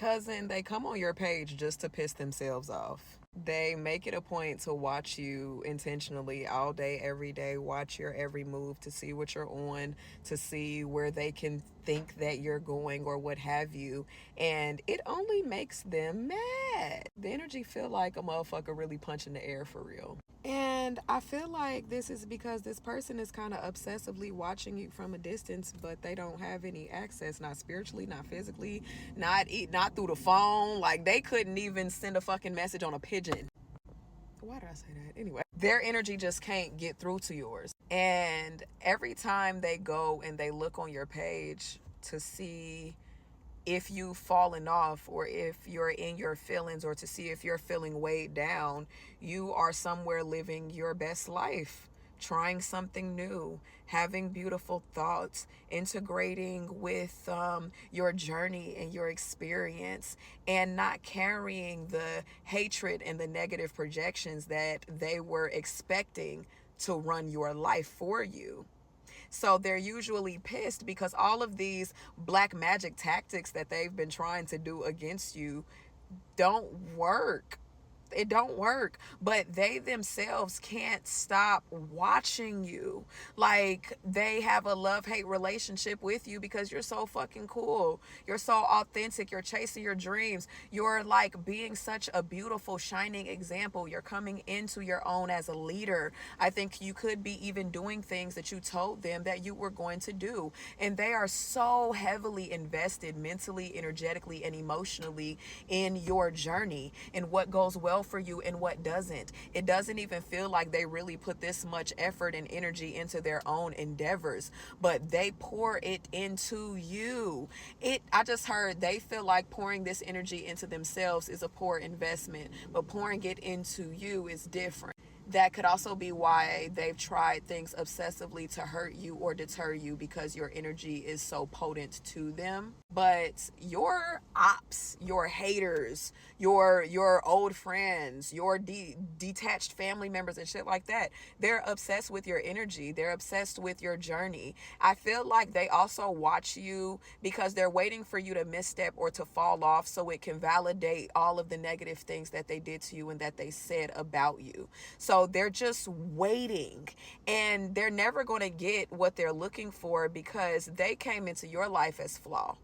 Cousin, they come on your page just to piss themselves off. They make it a point to watch you intentionally all day, every day, watch your every move to see what you're on, to see where they can think that you're going or what have you. And it only makes them mad. The energy feel like a motherfucker really punching the air for real. And I feel like this is because this person is kind of obsessively watching you from a distance, but they don't have any access, not spiritually, not physically, not through the phone. Like they couldn't even send a fucking message on a pigeon. Why did I say that? Anyway, their energy just can't get through to yours. And every time they go and they look on your page to see if you've fallen off or if you're in your feelings or to see if you're feeling weighed down, you are somewhere living your best life, trying something new, having beautiful thoughts, integrating with your journey and your experience, and not carrying the hatred and the negative projections that they were expecting to run your life for you. So they're usually pissed because all of these black magic tactics that they've been trying to do against you don't work. It don't work, but they themselves can't stop watching you. Like they have a love-hate relationship with you because you're so fucking cool. You're so authentic. You're chasing your dreams. You're like being such a beautiful, shining example. You're coming into your own as a leader. I think you could be even doing things that you told them that you were going to do. And they are so heavily invested mentally, energetically, and emotionally in your journey and what goes well for you and what doesn't. It doesn't even feel like they really put this much effort and energy into their own endeavors, but they pour it into you. I just heard they feel like pouring this energy into themselves is a poor investment, but pouring it into you is different. That could also be why they've tried things obsessively to hurt you or deter you, because your energy is so potent to them. But your ops, your haters, your old friends, your detached family members and shit like that, they're obsessed with your energy. They're obsessed with your journey. I feel like they also watch you because they're waiting for you to misstep or to fall off so it can validate all of the negative things that they did to you and that they said about you. So they're just waiting, and they're never going to get what they're looking for because they came into your life as flawed.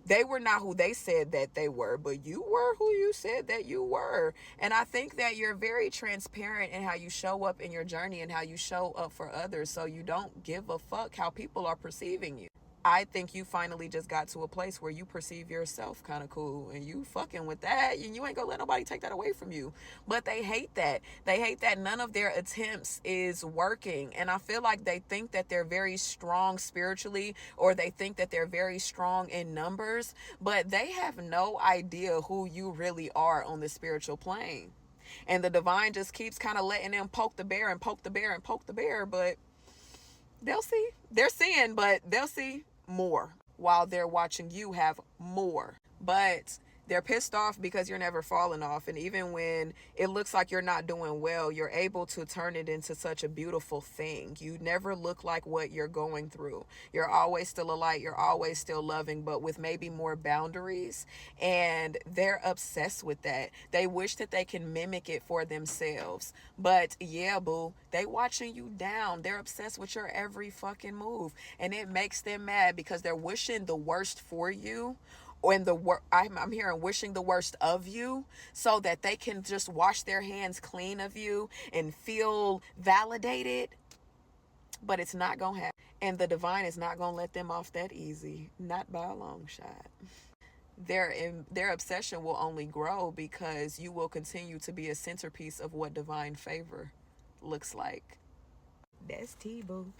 They were not who they said that they were, but you were who you said that you were. And I think that you're very transparent in how you show up in your journey and how you show up for others. So you don't give a fuck how people are perceiving you. I think you finally just got to a place where you perceive yourself kind of cool and you fucking with that, and you ain't gonna let nobody take that away from you. But they hate that. They hate that none of their attempts is working. And I feel like they think that they're very strong spiritually, or they think that they're very strong in numbers, but they have no idea who you really are on the spiritual plane. And the divine just keeps kind of letting them poke the bear and poke the bear and poke the bear, but they'll see. They're seeing, but they'll see more while they're watching you have more. But they're pissed off because you're never falling off. And even when it looks like you're not doing well, you're able to turn it into such a beautiful thing. You never look like what you're going through. You're always still a light. You're always still loving, but with maybe more boundaries. And they're obsessed with that. They wish that they can mimic it for themselves. But yeah, boo, they watching you down. They're obsessed with your every fucking move. And it makes them mad because they're wishing the worst for you, and I'm hearing wishing the worst of you so that they can just wash their hands clean of you and feel validated. But it's not gonna happen, and the divine is not gonna let them off that easy, not by a long shot. Their obsession will only grow because you will continue to be a centerpiece of what divine favor looks like. That's T-Boo.